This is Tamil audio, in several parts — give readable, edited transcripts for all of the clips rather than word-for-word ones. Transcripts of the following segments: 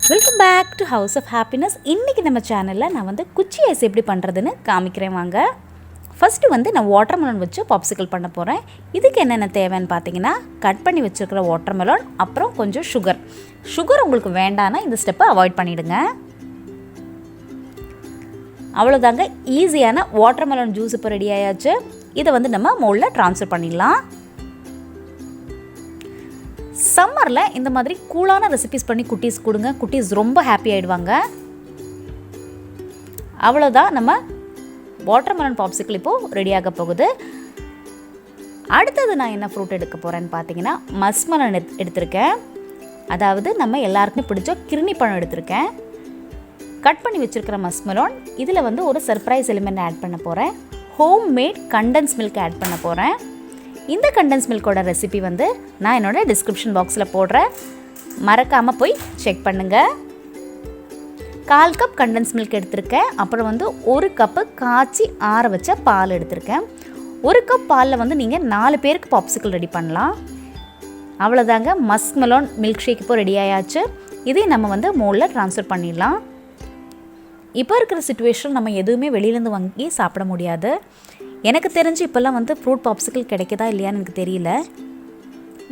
Welcome back to house of happiness. இன்றைக்கி நம்ம சேனலில் நான் வந்து குச்சி ஐஸ் எப்படி பண்ணுறதுன்னு காமிக்கிறேன் வாங்க. ஃபஸ்ட்டு வந்து நான் வாட்டர்மெலன் வச்சு பாப்சிக்கல் பண்ண போகிறேன். இதுக்கு என்னென்ன தேவைன்னு பார்த்தீங்கன்னா, கட் பண்ணி வச்சுருக்கிற வாட்டர்மெலன், அப்புறம் கொஞ்சம் சுகர் உங்களுக்கு வேண்டான்னா இந்த ஸ்டெப்பை அவாய்ட் பண்ணிவிடுங்க. அவ்வளோதாங்க, ஈஸியான வாட்டர்மெலன் ஜூஸ் இப்போ ரெடி ஆயாச்சு. இதை வந்து நம்ம மோல்டில் ட்ரான்ஸ்ஃபர் பண்ணிடலாம். சம்மரில் இந்த மாதிரி கூலான ரெசிபிஸ் பண்ணி குட்டீஸ் கொடுங்க. குட்டீஸ் ரொம்ப ஹாப்பி ஆகிடுவாங்க. அவ்வளோதான், நம்ம வாட்டர்மெலன் பாப்சிக்கல் இப்போது ரெடியாக போகுது. அடுத்தது நான் என்ன ஃப்ரூட் எடுக்க போகிறேன்னு பார்த்தீங்கன்னா, மஸ்மெலன் எடுத்திருக்கேன். அதாவது நம்ம எல்லாருக்குமே பிடிச்ச கிருணி பழம் எடுத்திருக்கேன். கட் பண்ணி வச்சுருக்கிற மஸ்மெலன், இதில் வந்து ஒரு சர்ப்ரைஸ் எலிமெண்ட் ஆட் பண்ண போகிறேன். Home made condensed milk add பண்ண போகிறேன். இந்த கண்டென்ஸ் மில்கோட ரெசிபி வந்து நான் என்னோட டிஸ்கிரிப்ஷன் பாக்ஸில் போடுறேன், மறக்காமல் போய் செக் பண்ணுங்கள். 1/4 கப் கண்டென்ஸ் மில்க் எடுத்திருக்கேன். அப்புறம் வந்து 1 கப்பு காய்ச்சி ஆற வச்ச பால் எடுத்திருக்கேன். 1 கப் பாலில் வந்து நீங்கள் 4 பேருக்கு பாப்சிக்கல் ரெடி பண்ணலாம். அவ்வளோதாங்க, மஸ்மெலன் மில்க் ஷேக் இப்போ ரெடி ஆயாச்சு. இதையும் நம்ம வந்து மோல்டில் ட்ரான்ஸ்ஃபர் பண்ணிடலாம். இப்போ இருக்கிற சிச்சுவேஷன் நம்ம எதுவுமே வெளியிலேருந்து வாங்கி சாப்பிட முடியாது. எனக்கு தெரிஞ்சு இப்போல்லாம் வந்து ஃப்ரூட் பாப்சிக்கல் கிடைக்குதா இல்லையான்னு எனக்கு தெரியல.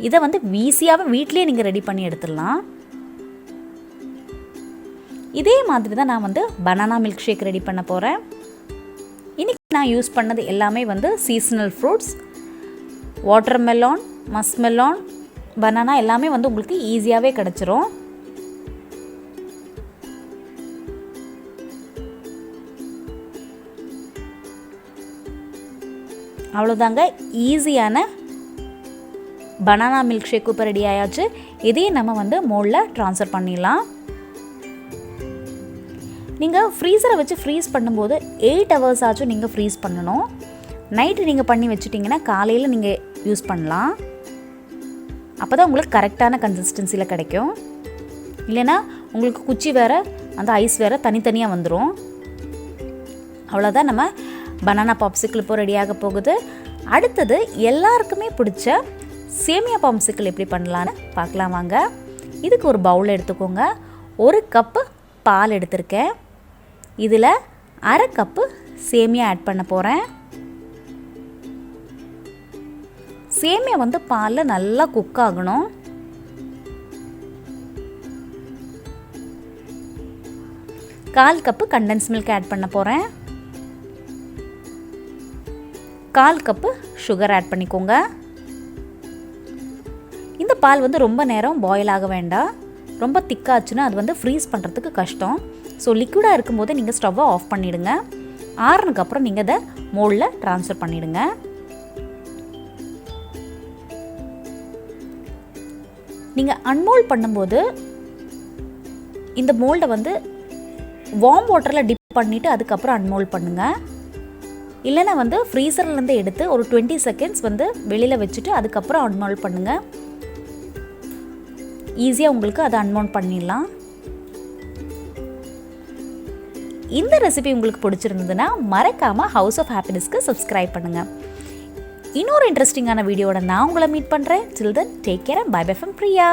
இதை வந்து ஈஸியாகவே வீட்லேயே நீங்கள் ரெடி பண்ணி எடுத்துடலாம். இதே மாதிரி தான் நான் வந்து பனானா மில்க் ஷேக் ரெடி பண்ண போகிறேன். இன்றைக்கி நான் யூஸ் பண்ணது எல்லாமே வந்து சீசனல் ஃப்ரூட்ஸ். வாட்டர்மெலன், மஸ்மெலன், பனானா எல்லாமே வந்து உங்களுக்கு ஈஸியாகவே கிடச்சிரும். அவ்வளோதாங்க, ஈஸியான பனானா மில்க் ஷேக் இப்போ ரெடி ஆயாச்சு. இதையும் நம்ம வந்து மோல்டில் ட்ரான்ஸ்ஃபர் பண்ணிடலாம். நீங்கள் ஃப்ரீசரை வச்சு ஃப்ரீஸ் பண்ணும்போது 8 ஹவர்ஸ் ஆச்சும் நீங்கள் ஃப்ரீஸ் பண்ணணும். நைட்டு நீங்கள் பண்ணி வச்சுட்டிங்கன்னா காலையில் நீங்கள் யூஸ் பண்ணலாம். அப்போ தான் உங்களுக்கு கரெக்டான கன்சிஸ்டன்சியில் கிடைக்கும். இல்லைன்னா உங்களுக்கு குச்சி வேறு அந்த ஐஸ் வேறு தனித்தனியாக வந்துடும். அவ்வளோதான், நம்ம பனானா பாப்சிக்கல் இப்போ ரெடியாக போகுது. அடுத்தது எல்லாருக்குமே பிடிச்ச சேமியா பாப்சிக்கல் எப்படி பண்ணலான்னு பார்க்கலாம் வாங்க. இதுக்கு ஒரு பவுல் எடுத்துக்கோங்க. 1 கப்பு பால் எடுத்திருக்கேன். இதில் 1/2 கப்பு சேமியா ஆட் பண்ண போகிறேன். சேமியா வந்து பாலில் நல்லா குக் ஆகணும். கால் கப்பு கண்டென்ஸ் மில்க் ஆட் பண்ண போகிறேன். 1/4 கப்பு சுகர் ஆட் பண்ணிக்கோங்க. இந்த பால் வந்து ரொம்ப நேரம் பாயில் ஆக வேண்டாம். ரொம்ப திக்காச்சுன்னா அது வந்து ஃப்ரீஸ் பண்ணுறதுக்கு கஷ்டம். ஸோ லிக்விடாக இருக்கும்போது நீங்கள் ஸ்டவ்வை ஆஃப் பண்ணிவிடுங்க. ஆறுனதுக்கப்புறம் நீங்கள் அதை மோல்டில் ட்ரான்ஸ்ஃபர் பண்ணிவிடுங்க. நீங்கள் அன்மோல்ட் பண்ணும்போது இந்த மோல்டை வந்து வார்ம் வாட்டரில் டிப் பண்ணிவிட்டு அதுக்கப்புறம் அன்மோல்ட் பண்ணுங்கள். இல்லைனா வந்து ஃப்ரீசர்லேருந்து எடுத்து ஒரு 20 செகண்ட்ஸ் வந்து வெளியில் வச்சுட்டு அதுக்கப்புறம் அன்மோல்ட் பண்ணுங்கள். ஈஸியாக உங்களுக்கு அதை அன்மோல்ட் பண்ணிடலாம். இந்த ரெசிபி உங்களுக்கு பிடிச்சிருந்ததுன்னா மறக்காமல் ஹவுஸ் ஆஃப் ஹாப்பினஸ்க்கு சப்ஸ்கிரைப் பண்ணுங்கள். இன்னொரு இன்ட்ரெஸ்டிங்கான வீடியோட நான் உங்களை மீட் பண்ணுறேன். Till then take care. Bye bye from Priya.